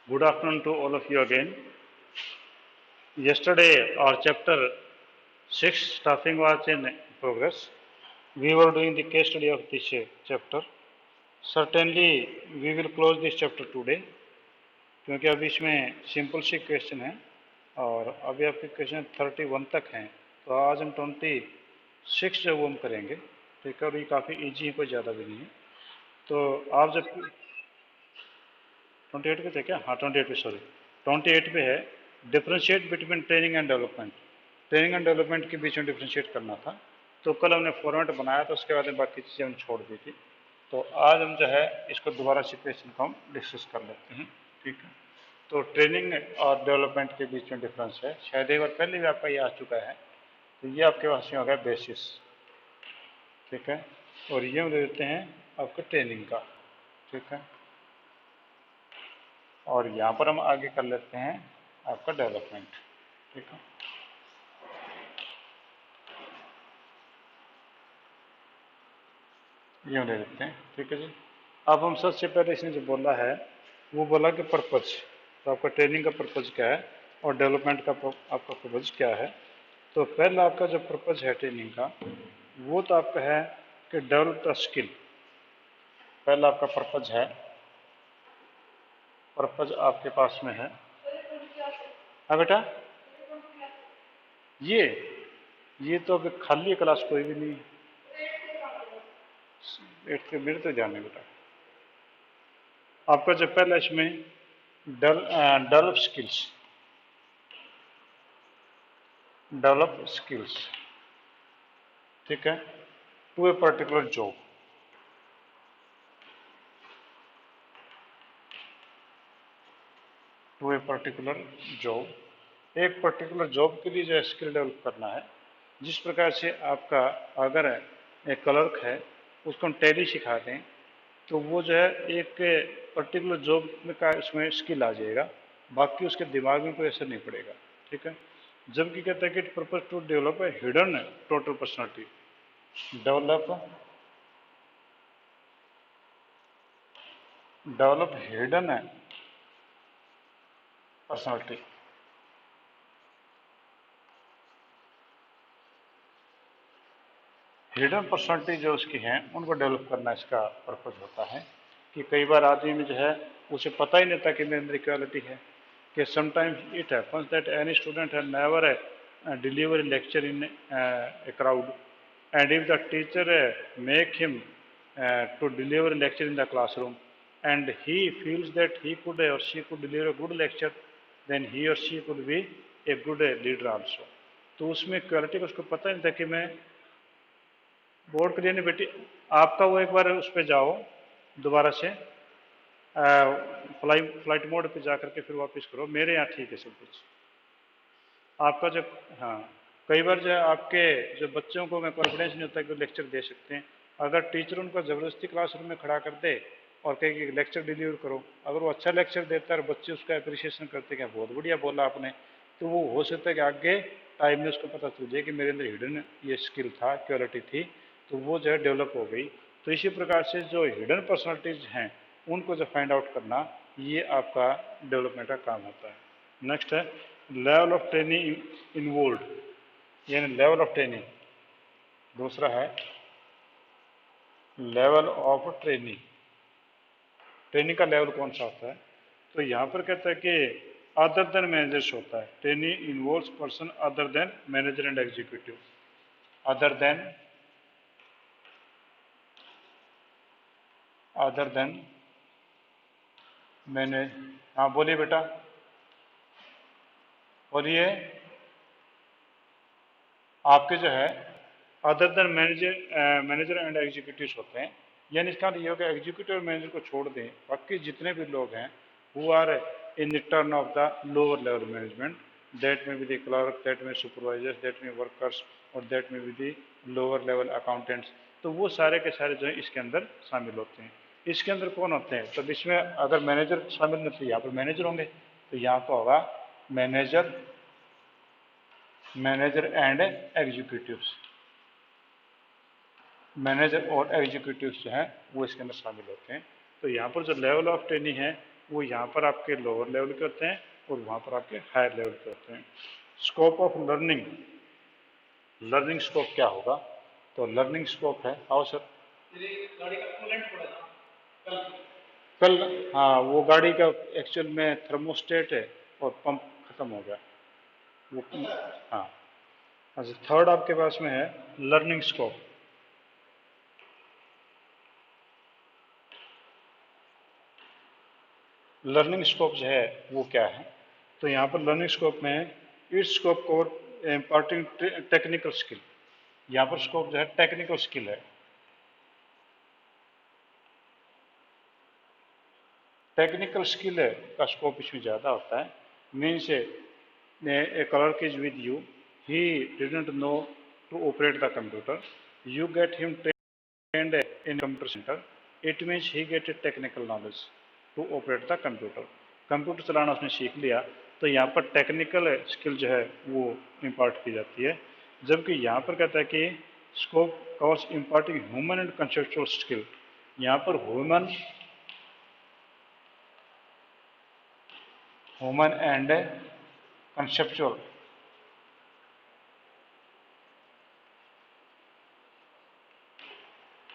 Good afternoon to all of you again. Yesterday, our chapter 6 staffing was in progress. We were doing the case study of this chapter. Certainly, we will close this chapter today क्योंकि अभी इसमें simple सी question है और अभी आपके question 31 तक हैं, तो आज हम 26 जो वो हम करेंगे, ठीक है। और ये काफ़ी इजी है, कोई ज़्यादा भी नहीं है। तो आप जब 28 पे थे क्या? हाँ 28 पे, सॉरी 28 पे है differentiate between training and development. Training and development के बीच में डिफ्रेंशिएट करना था। तो कल हमने फॉर्मेट बनाया था, उसके बाद में बाकी चीज़ें हम छोड़ दी थी। तो आज हम जो है इसको दोबारा से क्वेश्चन को हम डिस्कस कर लेते हैं, ठीक है। तो ट्रेनिंग और डेवलपमेंट के बीच में डिफरेंस है, शायद एक बार पहले भी आपका ये आ चुका है। तो ये आपके पास में होगा बेसिस, ठीक है। और ये हम दे देते हैं आपका ट्रेनिंग का, ठीक है। और यहाँ पर हम आगे कर लेते हैं आपका डेवलपमेंट, ठीक है। ये ले लेते हैं, ठीक है जी। अब हम सबसे पहले इसने जो बोला है वो बोला कि पर्पज, तो आपका ट्रेनिंग का पर्पज क्या है और डेवलपमेंट का आपका पर्पज क्या है। तो पहला आपका जो पर्पज है ट्रेनिंग का, वो तो आपका है कि डेवलप द स्किल। पहला आपका पर्पज है, पर्पज आपके पास में है। हाँ बेटा, ये तो अभी खाली क्लास कोई भी नहीं है। मेरे तो ध्यान है बेटा, आपका जो पहला इसमें डेवलप स्किल्स, डेवलप स्किल्स, ठीक है, to a particular job. To a particular job, एक पर्टिकुलर जॉब के लिए जो है स्किल डेवलप करना है। जिस प्रकार से आपका अगर एक क्लर्क है, उसको हम टैली सिखा दें, तो वो जो है एक पर्टिकुलर जॉब में का इसमें स्किल आ जाएगा, बाकी उसके दिमाग में कोई असर नहीं पड़ेगा, ठीक है। जबकि कहता है कि purpose to develop a hidden total personality, develop hidden personality. Hidden personality जो उसकी हैं उनको डेवलप करना इसका पर्पज होता है। कि कई बार आदमी में जो है उसे पता ही नहीं था कि मेरे अंदर इक्वालिटी है। कि sometimes it happens that any student has never deliver lecture in a crowd, and if the teacher make him to deliver a lecture in the classroom and he feels that he could or she could deliver a good lecture, then he or she could be a good leader also. तो उसमें quality का उसको पता नहीं था कि मैं board के लिए नहीं बेटी, आपका वो एक बार उस पर जाओ दोबारा से फ्लाइट मोड पे जा करके फिर वापस करो, मेरे यहाँ ठीक है सब कुछ आपका जो। हाँ, कई बार जो है आपके जो बच्चों को मैं कॉन्फिडेंस नहीं होता कि वो लेक्चर दे सकते हैं। अगर टीचर उनको ज़बरदस्ती क्लासरूम में खड़ा कर दे और कहे कि लेक्चर डिलीवर करो, अगर वो अच्छा लेक्चर देता है और बच्चे उसका अप्रिशिएशन करते हैं कि बहुत बढ़िया बोला आपने, तो वो हो सकता है कि आगे टाइम में उसको पता चल जाए कि मेरे अंदर हिडन ये स्किल था, क्वालिटी थी, तो वो जो है डेवलप हो गई। तो इसी प्रकार से जो हिडन पर्सनैलिटीज हैं उनको जो फाइंड आउट करना, ये आपका डेवलपमेंट का काम होता है। नेक्स्ट है लेवल ऑफ ट्रेनिंग इन्वॉल्व, यानी लेवल ऑफ ट्रेनिंग। दूसरा है लेवल ऑफ ट्रेनिंग, ट्रेनिंग का लेवल कौन सा होता है। तो यहाँ पर कहता है कि अदर देन मैनेजर्स होता है, training involves person other than manager and executive. Other than मैंने, हाँ बोलिए बेटा, बोलिए। आपके जो है other than manager and executive होते हैं, यानी इसका ये होगा एग्जीक्यूटिव और मैनेजर को छोड़ दें, बाकी जितने भी लोग हैं who are in the turn of the lower level management, that में बी द क्लर्क, दैट में सुपरवाइजर्स, दैट में वर्कर्स, और दैट में be the lower level accountants. तो वो सारे के सारे जो है इसके अंदर शामिल होते हैं। इसके अंदर कौन होते हैं, तो इसमें अगर मैनेजर शामिल नहीं तो यहाँ पर मैनेजर होंगे, तो यहाँ पर होगा manager, manager and executives. Manager और एग्जीक्यूटिव्स जो हैं वो इसके अंदर शामिल होते हैं। तो यहाँ पर जो लेवल ऑफ ट्रेनिंग है वो यहाँ पर आपके लोअर लेवल के होते हैं और वहाँ पर आपके हायर लेवल के होते हैं। Scope of learning, learning scope क्या होगा? तो लर्निंग स्कोप है, आओ सर। गाड़ी का कूलेंट पड़ा था कल। हाँ, वो गाड़ी का एक्चुअल में थर्मोस्टेट है और पंप खत्म हो गया वो। हाँ। अच्छा, थर्ड आपके पास में है लर्निंग स्कोप। लर्निंग स्कोप जो है वो क्या है? तो यहाँ पर लर्निंग स्कोप में its scope cover imparting technical skill. यहाँ पर स्कोप जो है टेक्निकल स्किल है। टेक्निकल स्किल का स्कोप इसमें ज़्यादा होता है। Means a clerk is with you, he didn't know to operate the computer, you get him trained in computer center, it means he get a technical knowledge to operate the computer। Computer चलाना उसने सीख लिया, तो यहाँ पर technical skill जो है वो इम्पार्ट की जाती है। जबकि यहाँ पर कहता है कि scope covers imparting human and conceptual skill. यहाँ पर human and conceptual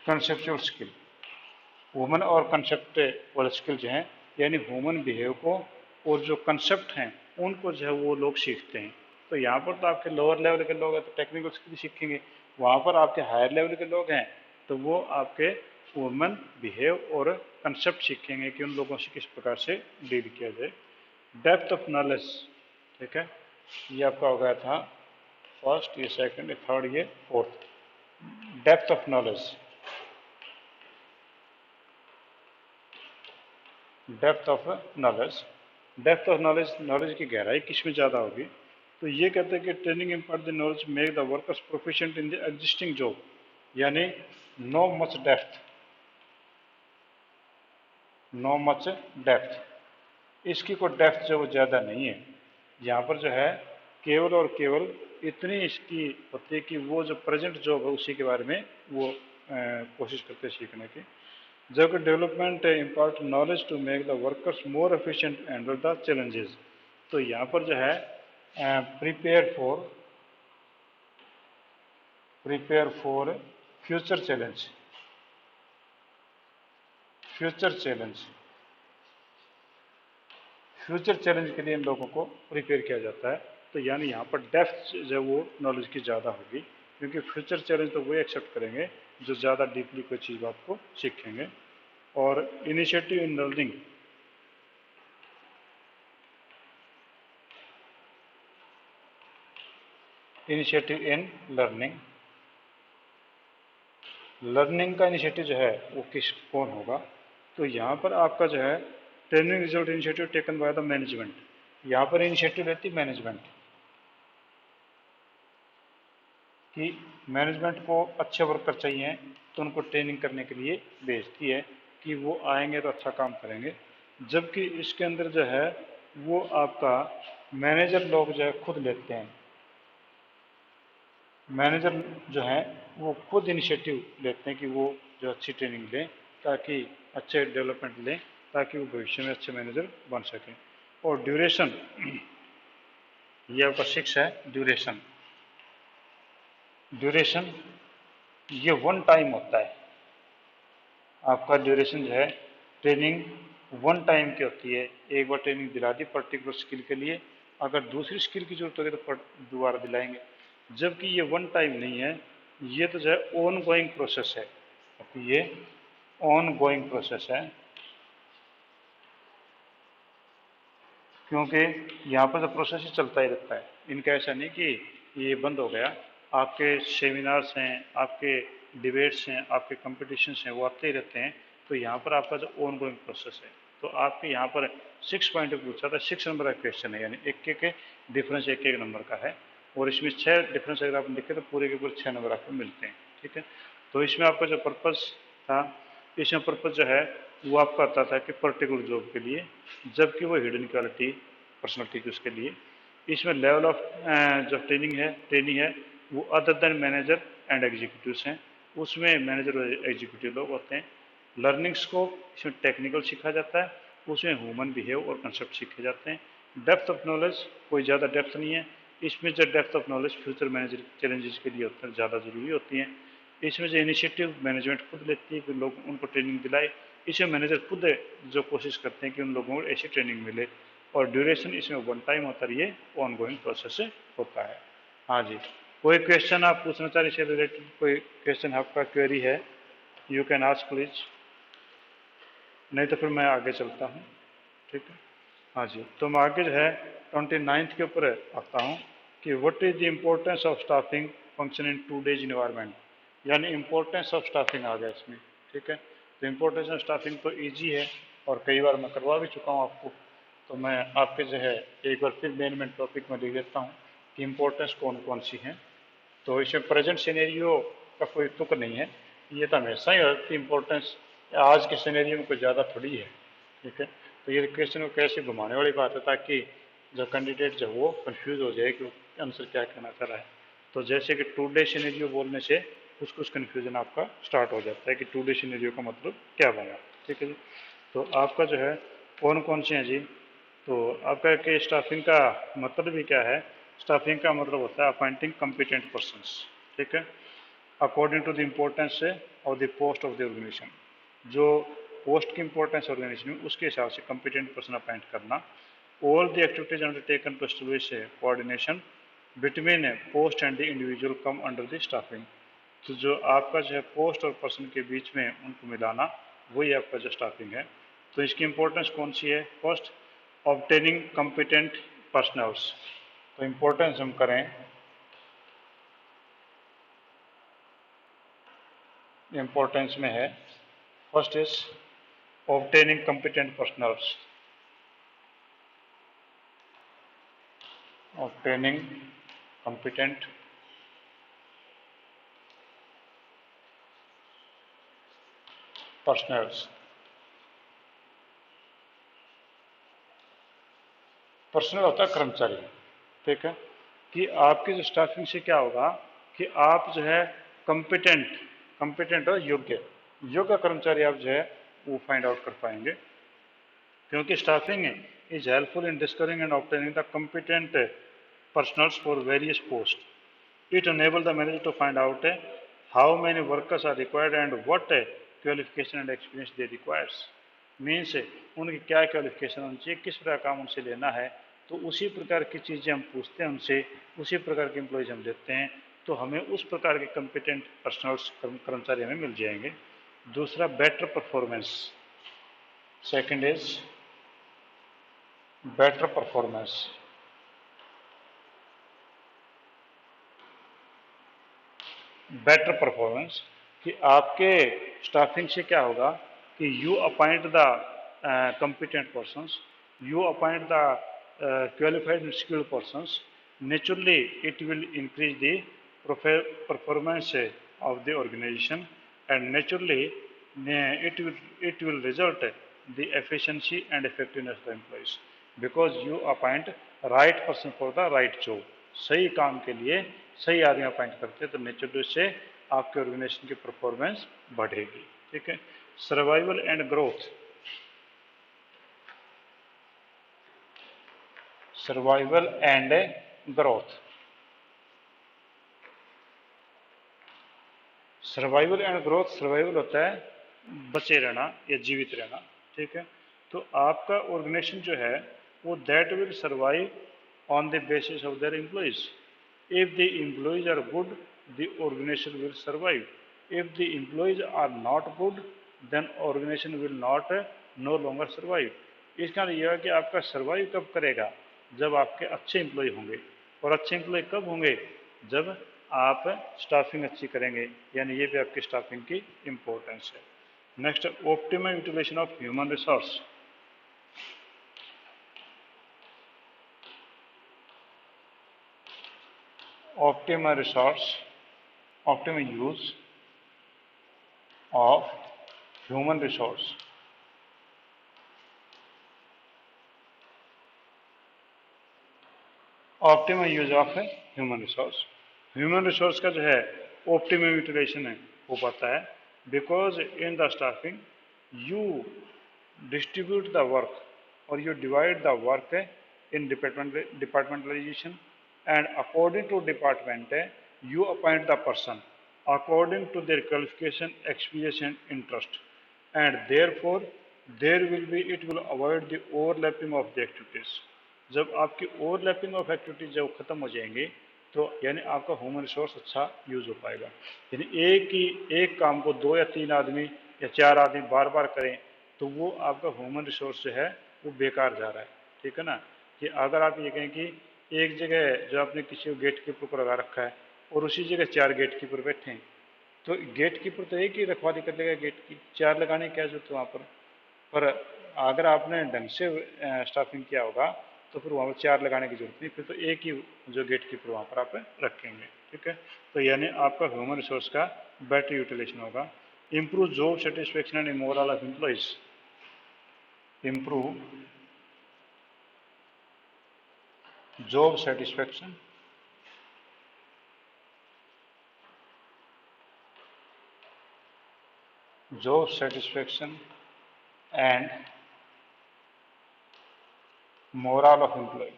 conceptual skill, human और कंसेप्ट वाले स्किल जो हैं, यानी ह्यूमन बिहेव को और जो कंसेप्ट हैं उनको जो है वो लोग सीखते हैं। तो यहाँ पर तो आपके लोअर लेवल के लोग हैं तो टेक्निकल स्किल सीखेंगे, वहाँ पर आपके हायर लेवल के लोग हैं तो वो आपके ह्यूमन बिहेव और कंसेप्ट सीखेंगे कि उन लोगों से किस प्रकार से डील किया जाए। डेप्थ ऑफ नॉलेज, ठीक है, ये आपका हो गया था फर्स्ट, ये सेकंड, ये थर्ड, ये fourth. Depth of knowledge, depth of knowledge, depth of knowledge, knowledge की गहराई किस में ज़्यादा होगी? तो ये कहते हैं कि training impart the knowledge make the workers proficient in the existing job, यानी no much depth, no much depth, इसकी कोई डेप्थ जो वो ज़्यादा नहीं है। यहाँ पर जो है केवल और केवल इतनी इसकी होती है कि वो जो प्रेजेंट जॉब है उसी के बारे में वो कोशिश करते हैं सीखने की। जबकि development impart knowledge to make the workers more efficient handle the challenges. तो यहाँ पर जो है prepare for future challenge, future challenge, future challenge के लिए इन लोगों को प्रिपेयर किया जाता है। तो यानी यहाँ पर डेप्थ जो वो नॉलेज की ज़्यादा होगी, क्योंकि फ्यूचर चैलेंज तो वो एक्सेप्ट करेंगे जो ज़्यादा डीपली कोई चीज़ आपको सीखेंगे। और initiative in learning, initiative in learning, learning का इनिशिएटिव जो है वो कौन होगा? तो यहाँ पर आपका जो है training result initiative taken by the management, यहाँ पर इनिशिएटिव लेती मैनेजमेंट कि मैनेजमेंट को अच्छे वर्कर चाहिए तो उनको ट्रेनिंग करने के लिए भेजती है कि वो आएंगे तो अच्छा काम करेंगे। जबकि इसके अंदर जो है वो आपका मैनेजर लोग जो है खुद लेते हैं, मैनेजर जो हैं वो खुद इनिशिएटिव लेते हैं कि वो जो अच्छी ट्रेनिंग लें ताकि अच्छे डेवलपमेंट लें ताकि वो भविष्य में अच्छे मैनेजर बन सकें। और ड्यूरेशन, ये आपका 6 है ड्यूरेशन। ड्यूरेशन ये वन टाइम होता है, आपका ड्यूरेशन जो है ट्रेनिंग वन टाइम की होती है। एक बार ट्रेनिंग दिला दी पर्टिकुलर स्किल के लिए, अगर दूसरी स्किल की जरूरत होगी तो दोबारा दिलाएंगे। जबकि ये वन टाइम नहीं है, ये तो जो है ऑन गोइंग प्रोसेस है, ये ऑन गोइंग प्रोसेस है। क्योंकि यहाँ पर तो प्रोसेस ही चलता ही रहता है, इनका ऐसा नहीं कि ये बंद हो गया। आपके सेमिनार्स हैं, आपके डिबेट्स हैं, आपके कंपटीशंस हैं, वो आते ही रहते हैं। तो यहाँ पर आपका जो ऑन गोइंग प्रोसेस है, तो आपके यहाँ पर 6 पॉइंट पूछा था, 6 नंबर का क्वेश्चन है, यानी एक एक डिफरेंस एक एक नंबर का है। और इसमें 6 डिफरेंस अगर आप लिखे तो पूरे के पूरे 6 नंबर आपको मिलते हैं, ठीक है। तो इसमें आपका जो पर्पज़ था, इसमें पर्पज़ जो है वो आपका आता था कि पर्टिकुलर जॉब के लिए, जबकि वो हिडन क्वालिटी पर्सनैलिटी की उसके लिए। इसमें लेवल ऑफ जो ट्रेनिंग है वो other than manager and executives हैं, उसमें मैनेजर और एग्जीक्यूटिव लोग होते हैं। लर्निंग स्कोप, इसमें टेक्निकल सीखा जाता है। उसमें ह्यूमन बिहेव और कंसेप्ट सीखे जाते हैं। डेप्थ ऑफ नॉलेज कोई ज़्यादा डेप्थ नहीं है इसमें। जो depth of knowledge future manager challenges के लिए ज़्यादा जरूरी होती हैं। इसमें जो इनिशिएटिव मैनेजमेंट खुद लेती है कि लोग उनको ट्रेनिंग दिलाए। इसमें मैनेजर खुद जो कोशिश करते हैं कि उन लोगों को ऐसी ट्रेनिंग मिले। और ड्यूरेशन इसमें वन टाइम होता है, ये ऑनगोइंग प्रोसेस से होता है। हाँ जी, कोई क्वेश्चन आप पूछना चाह रहे इससे रिलेटेड? कोई क्वेश्चन आपका क्वेरी है, यू कैन आस्क प्लीज, नहीं तो फिर मैं आगे चलता हूँ। ठीक है, हाँ जी, तो मैं आगे जो है 29 के ऊपर आता हूँ कि what is the importance of staffing function in today's environment, यानी इम्पोर्टेंस ऑफ स्टाफिंग आ गया इसमें। ठीक है, तो इम्पोर्टेंस ऑफ स्टाफिंग तो ईजी है और कई बार मैं करवा भी चुका हूँ आपको। तो मैं आपके जो है एक बार फिर मेन टॉपिक में लिख देता हूँ कि इम्पोर्टेंस कौन कौन सी हैं। तो इसमें प्रेजेंट सिनेरियो का कोई तुक नहीं है, ये तो हमेशा ही होती इम्पोर्टेंस, आज के सिनेरियो में कोई ज़्यादा थोड़ी है। ठीक है, तो ये क्वेश्चन को कैसे घुमाने वाली बात है ताकि जो कैंडिडेट जो वो कंफ्यूज हो जाए कि आंसर क्या कहना चाह रहा है। तो जैसे कि टू डे सिनेरियो बोलने से कुछ कन्फ्यूजन आपका स्टार्ट हो जाता है कि टू डे सिनेरियो का मतलब क्या बना। ठीक है जी, तो आपका जो है कौन कौन से हैं जी, तो आपका कि स्टाफिंग का मतलब भी क्या है? स्टाफिंग का मतलब होता है अपॉइंटिंग कॉम्पिटेंट पर्सनस। ठीक है, according to the importance of the post of the organisation, जो पोस्ट की इंपॉर्टेंस ऑर्गेनाइजेशन में उसके हिसाब से कॉम्पिटेंट पर्सन अपॉइंट करना। All the activities undertaken to establish coordination between post and the individual come under the staffing. तो जो आपका जो है पोस्ट और पर्सन के बीच में उनको मिलाना, वही आपका जो स्टाफिंग है। तो इसकी इंपॉर्टेंस कौन सी है? First, obtaining competent personnels. तो इंपॉर्टेंस हम करें, इंपॉर्टेंस में है first is obtaining competent personnels, obtaining competent personnels। Personnel होता है कर्मचारी। ठीक है, कि आपकी जो स्टाफिंग से क्या होगा कि आप जो है कॉम्पिटेंट, कॉम्पिटेंट और योग्य, योग्य कर्मचारी आप जो है वो फाइंड आउट कर पाएंगे। क्योंकि staffing is helpful in discovering and obtaining the competent personnels for various post. It enables the manager to find out how many workers are required and what qualification and experience they requires। Means उनकी क्या qualification होनी चाहिए, किस प्रकार काम उनसे लेना है, तो उसी प्रकार की चीज़ें हम पूछते हैं उनसे, उसी प्रकार के एम्प्लॉयज़ हम देते हैं, तो हमें उस प्रकार के कॉम्पिटेंट पर्सनल्स कर्मचारी हमें मिल जाएंगे। दूसरा, better performance. Second is better performance. Better performance कि आपके स्टाफिंग से क्या होगा कि you appoint the competent persons, you appoint the qualified and skilled persons, naturally it will increase the performance of the organization and naturally it will result the efficiency and effectiveness of the employees because you appoint right person for the right job। सही काम के लिए सही आदमी appoint करते हैं तो naturally से आपके ऑर्गेनाइजेशन की परफॉर्मेंस बढ़ेगी। ठीक है, survival and growth. Survival and growth, survival and growth, survival होता है बचे रहना या जीवित रहना। ठीक है, तो आपका ऑर्गेनाइजेशन जो है वो that will survive on the basis of their employees. If the employees are good the organisation will survive. If the employees are not good then organisation will not no longer survive. इसका यह है कि आपका survive कब करेगा? जब आपके अच्छे एम्प्लॉय होंगे। और अच्छे एम्प्लॉय कब होंगे? जब आप स्टाफिंग अच्छी करेंगे, यानी ये भी आपकी स्टाफिंग की इंपॉर्टेंस है। Next, optimum utilisation of human resource. Optimum resource, optimum use of human resource. Optimum use of human resource, human resource का जो है ऑप्टिमम यूटिलाइजेशन है हो पाता है because in the staffing you distribute the work, or you divide the work in departmentalization, and according to department you appoint the person according to their qualification, experience and interest, and therefore there will be, it will avoid the overlapping of the activities. जब आपकी overlapping of activities जब खत्म हो जाएंगी तो यानी आपका human resource अच्छा यूज हो पाएगा। यानी एक काम को 2 या 3 आदमी या 4 आदमी बार बार करें तो वो आपका ह्यूमन रिसोर्स जो है वो बेकार जा रहा है। ठीक है ना, कि अगर आप ये कहें कि एक जगह जो आपने किसी को गेट कीपर को लगा रखा है और उसी जगह 4 गेट कीपर बैठे हैं तो गेट कीपर तो एक ही रखवाली कर लेगा गेट की, 4 लगाने की क्या जरूरत है वहाँ पर अगर आपने ढंग से स्टाफिंग किया होगा तो फिर वहाँ पर 4 लगाने की जरूरत नहीं, फिर तो एक ही जो गेट कीपर वहाँ पर आप रखेंगे। ठीक है, तो यानी आपका ह्यूमन रिसोर्स का बेटर यूटिलाइजेशन होगा। Improve job satisfaction and morale of employees, improve job satisfaction and morale of employee।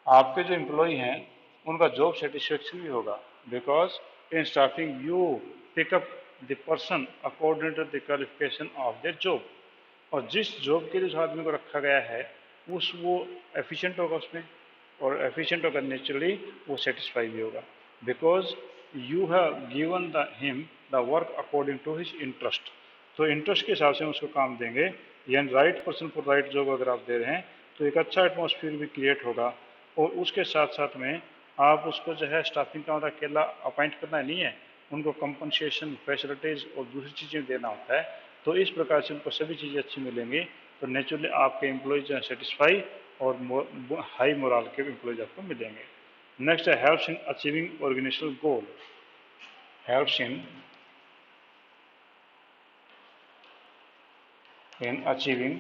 आपके जो एम्प्लॉय हैं उनका जॉब सेटिस्फेक्शन भी होगा, because in staffing you pick up the person according to the qualification of the job, और जिस job के लिए उस आदमी को रखा गया है उस वो एफिशिएंट होगा उसमें, और एफिशिएंट होगा नेचुरली वो सेटिस्फाई भी होगा, because you have given the him the work according to his interest. तो इंटरेस्ट के हिसाब से हम उसको काम देंगे, यानी right person for right job अगर आप दे रहे हैं तो एक अच्छा एटमोसफियर भी क्रिएट होगा। और उसके साथ साथ में आप उसको जो है स्टाफिंग का मतलब अकेला अपॉइंट करना नहीं है, उनको कंपनसेशन, फैसिलिटीज़ और दूसरी चीज़ें देना होता है। तो इस प्रकार से उनको सभी चीज़ें अच्छी मिलेंगी तो नेचुरली आपके एम्प्लॉयज जो है सेटिस्फाई और हाई मोरल के एम्प्लॉयज आपको मिलेंगे। नेक्स्ट है helps in achieving organisational goal, helps in achieving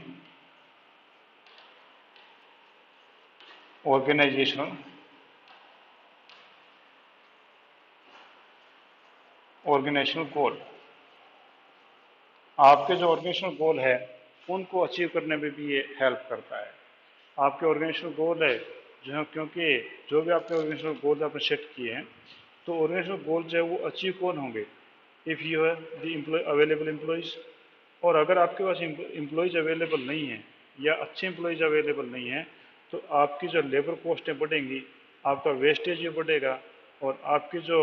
organisational goal. आपके जो ऑर्गेनाइजेशनल गोल है उनको अचीव करने में भी ये हेल्प करता है। आपके ऑर्गेनाइजेशनल गोल है जो है, क्योंकि जो भी आपके ऑर्गेनाइजेशनल गोल आपने सेट किए हैं तो ऑर्गेनाइजेशनल गोल जो है वो अचीव कौन होंगे, if you have the employ available employees. और अगर आपके पास एम्प्लॉयज़ अवेलेबल नहीं है या अच्छे एम्प्लॉयज़ अवेलेबल नहीं है तो आपकी जो लेबर कॉस्टें बढ़ेंगी, आपका वेस्टेज भी बढ़ेगा और आपकी जो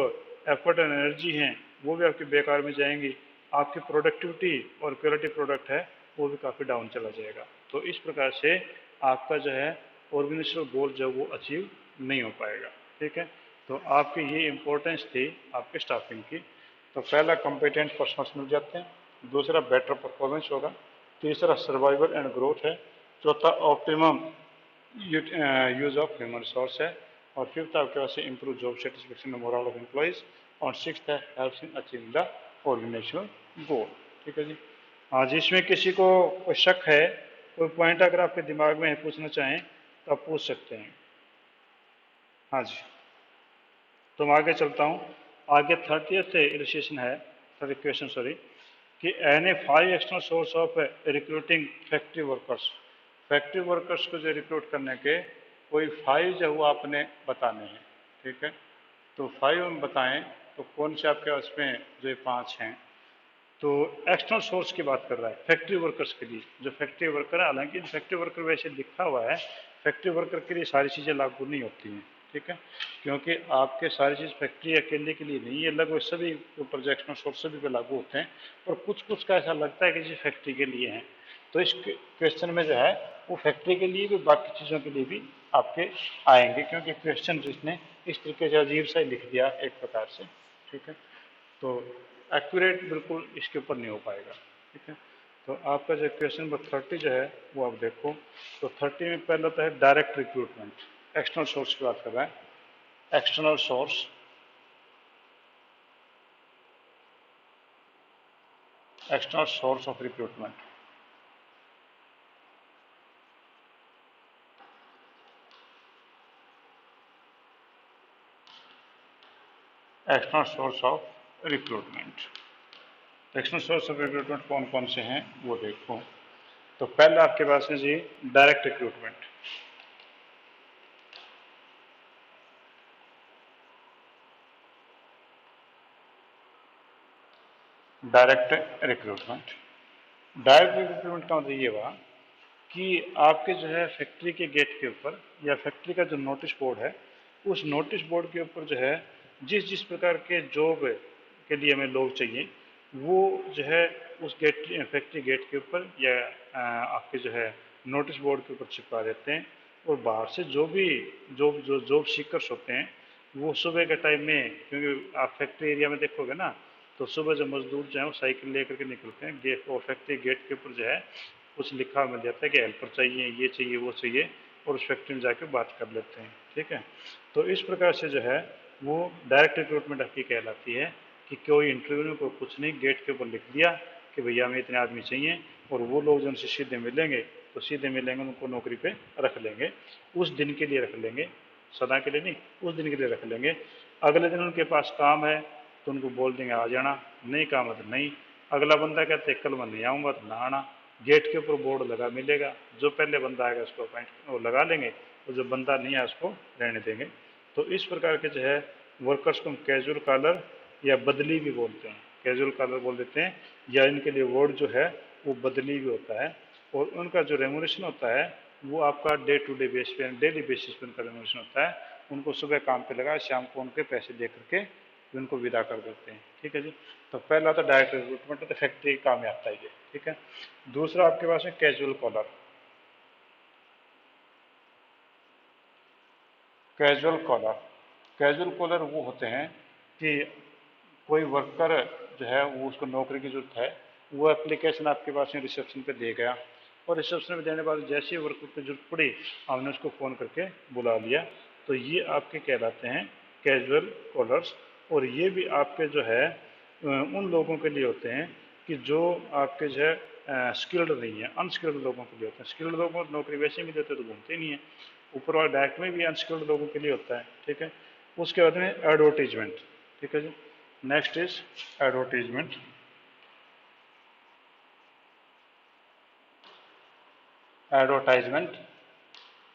एफर्ट एंड एनर्जी हैं वो भी आपकी बेकार में जाएंगी, आपकी प्रोडक्टिविटी और क्वालिटी प्रोडक्ट है वो भी काफ़ी डाउन चला जाएगा। तो इस प्रकार से आपका जो है ऑर्गेनाइजेशनल गोल जो वो अचीव नहीं हो पाएगा। ठीक है, तो आपकी ये इम्पोर्टेंस थी आपके स्टाफिंग की। तो पहला कॉम्पिटेंट पर्सनल्स मिल जाते हैं, दूसरा बेटर परफॉर्मेंस होगा, तीसरा सर्वाइवल एंड ग्रोथ है, चौथा optimum use of human resource है, और फिफ्थ आपके पास improve job satisfaction and morale of employees, और सिक्स्थ है helps in achieving the organisational goal. ठीक है जी। हाँ जी, इसमें किसी को कोई शक है, कोई पॉइंट अगर आपके दिमाग में है पूछना चाहें तो आप पूछ सकते हैं। हाँ जी, तो मैं आगे चलता हूँ। आगे 30th इलस्ट्रेशन है, क्वेश्चन सॉरी, कि any 5 external source of recruiting factory workers, factory workers को जो रिक्रूट करने के कोई 5 जो वो आपने बताने हैं। ठीक है, तो 5 हम बताएं तो कौन से आपके पास में जो ये 5 हैं। तो एक्सटर्नल सोर्स की बात कर रहा है फैक्ट्री वर्कर्स के लिए, जो फैक्ट्री वर्कर है, हालांकि फैक्ट्री वर्कर वैसे लिखा हुआ है, फैक्ट्री वर्कर के लिए सारी चीज़ें लागू नहीं होती हैं। ठीक है, क्योंकि आपके सारी चीज़ फैक्ट्री अकेले के लिए नहीं है, लगभग सभी ऊपर जो एक्सटर्नल सोर्स सभी पे लागू होते हैं, और कुछ कुछ का ऐसा लगता है कि जी फैक्ट्री के लिए हैं। तो इस क्वेश्चन में जो है वो फैक्ट्री के लिए भी बाकी चीज़ों के लिए भी आपके आएंगे, क्योंकि क्वेश्चन जिसने इस तरीके से अजीब सा लिख दिया एक प्रकार से। ठीक है, तो एक्यूरेट बिल्कुल इसके ऊपर नहीं हो पाएगा। ठीक है, तो आपका जो क्वेश्चन नंबर 30 जो है वो आप देखो, तो 30 में पहला तो है डायरेक्ट रिक्रूटमेंट, एक्सटर्नल सोर्स की बात कर रहा है। External source, external source of recruitment, external source of recruitment. External source of recruitment कौन कौन से हैं वो देखो। तो पहला आपके पास है जी direct recruitment. Direct recruitment, direct recruitment का मतलब ये हुआ कि आपके जो है फैक्ट्री के गेट के ऊपर या फैक्ट्री का जो नोटिस बोर्ड है, उस नोटिस बोर्ड के ऊपर जो है जिस जिस प्रकार के जॉब के लिए हमें लोग चाहिए, वो जो है उस गेट फैक्ट्री गेट के ऊपर या आपके जो है नोटिस बोर्ड के ऊपर चिपका देते हैं। और बाहर से जो भी जॉब सीकर्स होते हैं, वो सुबह के टाइम में, क्योंकि आप फैक्ट्री एरिया में देखोगे ना, तो सुबह जो मजदूर जो है वो साइकिल लेकर के निकलते हैं, गेट और फैक्ट्री गेट के ऊपर जो है कुछ लिखा मिल जाता है कि हेल्पर चाहिए, ये चाहिए, वो चाहिए, और उस फैक्ट्री में जाकर बात कर लेते हैं। ठीक है, तो इस प्रकार से जो है वो डायरेक्ट रिक्रूटमेंट आपकी कहलाती है कि कोई इंटरव्यू में कोई कुछ नहीं, गेट के ऊपर लिख दिया कि भैया हमें इतने आदमी चाहिए, और वो लोग जो उनसे सीधे मिलेंगे तो सीधे मिलेंगे, उनको नौकरी पे रख लेंगे, उस दिन के लिए रख लेंगे, सदा के लिए नहीं, उस दिन के लिए रख लेंगे। अगले दिन उनके पास काम है तो उनको बोल देंगे आ जाना, नहीं काम है तो नहीं। अगला बंदा कहते कल मैं नहीं आऊँगा तो ना आना। गेट के ऊपर बोर्ड लगा मिलेगा, जो पहले बंदा आएगा उसको अपॉइंट वो लगा लेंगे, और जो बंदा नहीं आया उसको रहने देंगे। तो इस प्रकार के जो है वर्कर्स को हम कैजुअल कॉलर या बदली भी बोलते हैं, कैजुअल कॉलर बोल देते हैं, या इनके लिए वर्ड जो है वो बदली भी होता है। और उनका जो रेमुनेशन होता है वो आपका डे टू डे बेस पे, डेली बेसिस पे उनका रेमुनेशन होता है। उनको सुबह काम पे लगा, शाम को उनके पैसे दे करके उनको विदा कर देते हैं। ठीक है जी, तो पहला तो डायरेक्ट रिक्रूटमेंट, तो फैक्ट्री काम में आता है ये। ठीक है, दूसरा आपके पास है casual collar. Casual collar, casual collar वो होते हैं कि कोई वर्कर जो है वो उसको नौकरी की जरूरत है, वो एप्लीकेशन आपके पास में रिसेप्शन पे दे गया, और रिसेप्शन पे देने के बाद जैसे ही वर्कर की जरूरत पड़ी हमने उसको फ़ोन करके बुला लिया, तो ये आपके कहलाते हैं कैजुअल कॉलर्स। और ये भी आपके जो है उन लोगों के लिए होते हैं कि जो आपके जो है स्किल्ड नहीं है, अनस्किल्ड लोगों के लिए होते हैं। स्किल्ड लोगों को नौकरी वैसे मिल जाती है तो घूमते नहीं है, ऊपर वाला डायरेक्ट में भी अनस्किल्ड लोगों के लिए होता है। ठीक है, उसके बाद में एडवर्टीजमेंट। ठीक है जी, next is advertisement. Advertisement,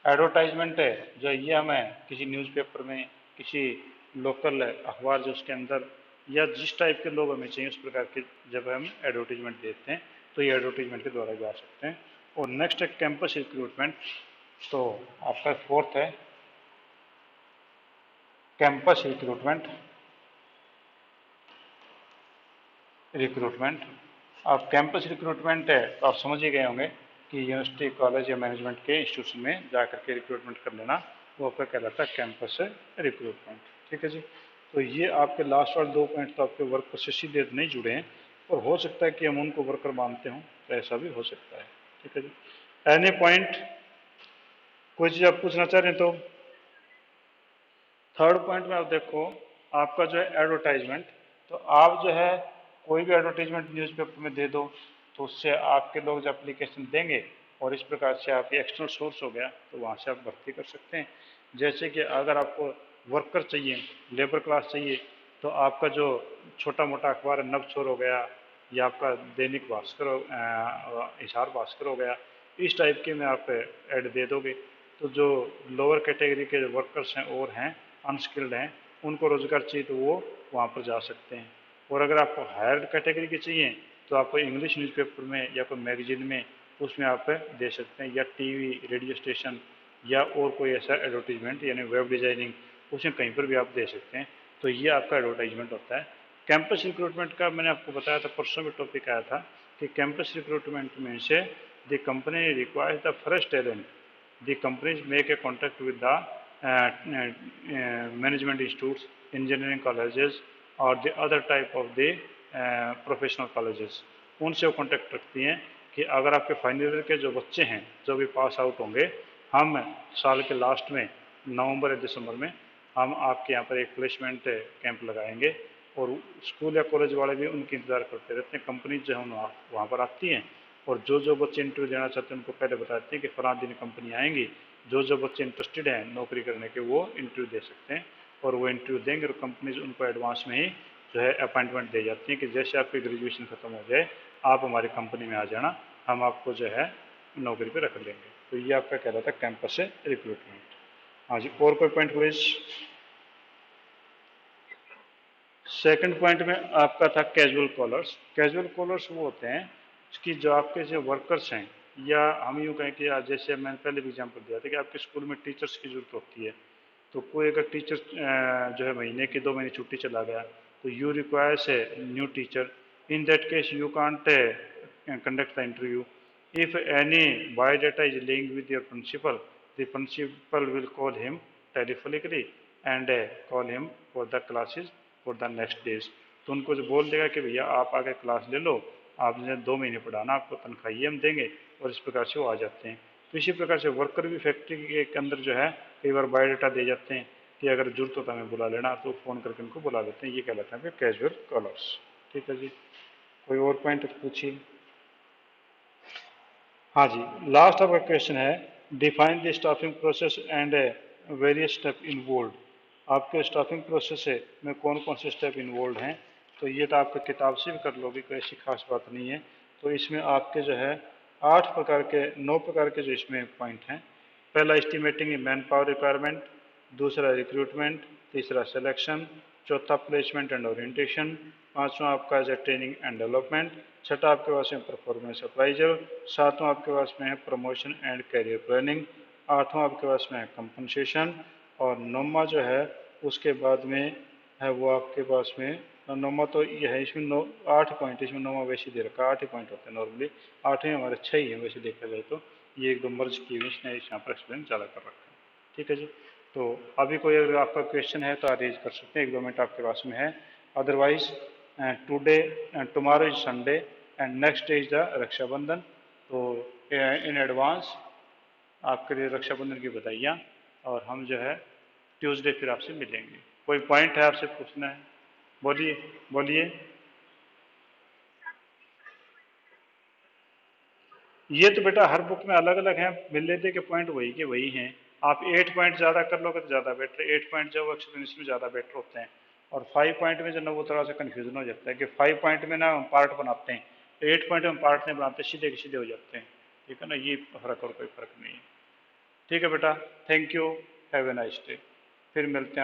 advertisement है जो ये हमें किसी न्यूज़पेपर में, किसी लोकल अखबार जो उसके अंदर, या जिस टाइप के लोग हमें चाहिए उस प्रकार के जब हम एडवर्टीजमेंट देते हैं तो ये एडवर्टीजमेंट के द्वारा भी आ सकते हैं। और नेक्स्ट है कैंपस रिक्रूटमेंट। तो आपका फोर्थ है कैंपस रिक्रूटमेंट। रिक्रूटमेंट, अब कैंपस रिक्रूटमेंट है तो आप समझ ही गए होंगे कि यूनिवर्सिटी, कॉलेज या मैनेजमेंट के इंस्टीट्यूशन में जाकर के रिक्रूटमेंट कर लेना, वो आपका कहलाता है कैंपस रिक्रूटमेंट। ठीक है जी, तो ये आपके लास्ट वाले 2 पॉइंट तो आपके वर्क से सीधे नहीं जुड़े हैं, और हो सकता है कि हम उनको वर्कर मानते हों, तो ऐसा भी हो सकता है। ठीक है जी, एनी पॉइंट, कोई चीज़ आप पूछना चाह रहे हैं तो। थर्ड पॉइंट में आप देखो, आपका जो है एडवर्टाइजमेंट, तो आप जो है कोई भी एडवर्टाइजमेंट न्यूज़पेपर में दे दो तो उससे आपके लोग जो एप्लीकेशन देंगे, और इस प्रकार से आपकी एक्सटर्नल सोर्स हो गया तो वहाँ से आप भर्ती कर सकते हैं। जैसे कि अगर आपको वर्कर चाहिए, लेबर क्लास चाहिए, तो आपका जो छोटा मोटा अखबार है नवछोर हो गया, या आपका दैनिक भास्कर हिसार भास्कर हो गया, इस टाइप के में आप ऐड दे दोगे, तो जो लोअर कैटेगरी के वर्कर्स हैं और हैं अनस्किल्ड हैं, उनको रोज़गार चाहिए तो वो वहाँ पर जा सकते हैं। और अगर आपको हायर कैटेगरी के चाहिए तो आप इंग्लिश न्यूज़पेपर में या कोई मैगजीन में उसमें आप दे सकते हैं, या टीवी, रेडियो स्टेशन, या और कोई ऐसा एडवर्टीजमेंट यानी वेब डिज़ाइनिंग, उसमें कहीं पर भी आप दे सकते हैं। तो ये आपका एडवर्टाइजमेंट होता है। कैंपस रिक्रूटमेंट का मैंने आपको बताया था, परसों में टॉपिक आया था कि कैंपस रिक्रूटमेंट में से the company requires the fresh talent, the companies make a contact with the management institutes, engineering colleges or the other type of the professional colleges. उनसे वो कॉन्टेक्ट रखती हैं कि अगर आपके फाइनल ईयर के जो बच्चे हैं जो भी पास आउट होंगे, हम साल के लास्ट में नवंबर या दिसंबर में हम आपके यहाँ पर एक प्लेसमेंट कैंप लगाएंगे, और स्कूल या कॉलेज वाले भी उनकी इंतज़ार करते रहते हैं। कंपनी जो है वहाँ पर आती हैं, और जो बच्चे इंटरव्यू देना चाहते हैं उनको पहले बताते हैं कि फलां दिन कंपनी आएंगी, जो बच्चे इंटरेस्टेड हैं नौकरी करने के वो इंटरव्यू दे सकते हैं, और वो इंटरव्यू देंगे और कंपनीज उनको एडवांस में ही जो है अपॉइंटमेंट दे जाती हैं कि जैसे आपकी ग्रेजुएशन ख़त्म हो जाए आप हमारी कंपनी में आ जाना, हम आपको जो है नौकरी पे रख लेंगे। तो ये आपका कह रहा था कैंपस से रिक्रूटमेंट। हाँ जी, और कोई पॉइंट प्लीज। सेकंड पॉइंट में आपका था कैजुअल कॉलर्स। कैजुअल कॉलर्स वो होते हैं कि जो आपके जो वर्कर्स हैं, या हम यूँ कहें कि जैसे मैंने पहले भी एग्जाम्पल दिया था कि आपके स्कूल में टीचर्स की जरूरत होती है, तो कोई अगर टीचर जो है महीने की 2 महीने छुट्टी चला गया, तो you requires a new teacher. In that case you can't conduct the interview. If any biodata is linked with your principal, the principal will call him telephonically and call him for the classes for the next days. तो उनको जो बोल देगा कि भैया आप आके class ले लो, आपने 2 महीने पढ़ाना, आपको तनख्वाह ये हम देंगे, और इस प्रकार से वो आ जाते हैं। तो इसी प्रकार से वर्कर भी फैक्ट्री के अंदर जो है कई बार बायोडाटा दे जाते हैं कि अगर जरूरत हो तो हमें बुला लेना, तो फ़ोन करके उनको बुला लेते हैं। ये कहलाता है कैजुअल कॉलर्स। ठीक है जी, कोई और पॉइंट पूछिए। हाँ जी, लास्ट आपका क्वेश्चन है define the staffing process and various step involve. आपके स्टाफिंग प्रोसेस है में कौन कौन से स्टेप इन्वॉल्व हैं, तो ये तो आपके किताब से भी कर लोगे, कोई ऐसी खास बात नहीं है। तो इसमें आपके जो है 9 प्रकार के जो इसमें पॉइंट हैं। पहला एस्टिमेटिंग मैन पावर रिक्वायरमेंट, दूसरा रिक्रूटमेंट, तीसरा सिलेक्शन, चौथा प्लेसमेंट एंड ओरिएंटेशन, पांचवा आपका है ट्रेनिंग एंड डेवलपमेंट, छठा आपके पास में परफॉर्मेंस अप्राइजल, सातवां आपके पास में है प्रमोशन एंड कैरियर प्लानिंग, आठवां आपके पास में है कंपनसेशन, और नौवां जो है उसके बाद में है वो आपके पास में नौवां तो ये है, इसमें 8 पॉइंट, इसमें नौवां वैसे दे रखा है, 8 ही पॉइंट होते हैं नॉर्मली, 8 ही हमारे 6 ही है वैसे देखा जाए तो, ये एक दो मर्ज किए हुए इसने यहाँ पर एक्सप्लेन ज़्यादा कर रखा है। ठीक है जी, तो अभी कोई अगर आपका क्वेश्चन है तो अरेंज कर सकते हैं, 1-2 मिनट आपके पास में है। Otherwise today tomorrow is Sunday and next day is the Rakshabandhan, तो इन एडवांस आपके लिए रक्षाबंधन की बधाइयाँ, और हम जो है ट्यूसडे फिर आपसे मिलेंगे। कोई पॉइंट है आपसे पूछना है, बोलिए बोलिए। ये तो बेटा हर बुक में अलग अलग है, मिल लेते के पॉइंट वही के वही हैं। आप 8 पॉइंट ज़्यादा कर लोगे तो ज़्यादा बेटर है, 8 पॉइंट जो एक्सपीरियंस में ज़्यादा बेटर होते हैं। और 5 पॉइंट में जो ना वो थोड़ा सा कन्फ्यूजन हो जाता है कि 5 पॉइंट में ना हम पार्ट बनाते हैं, 8 पॉइंट में पार्ट नहीं बनाते, सीधे के सीधे हो जाते हैं। ठीक है ना, ये फर्क और कोई फर्क नहीं है। ठीक है बेटा, thank you, have a nice day, फिर मिलते हैं हम।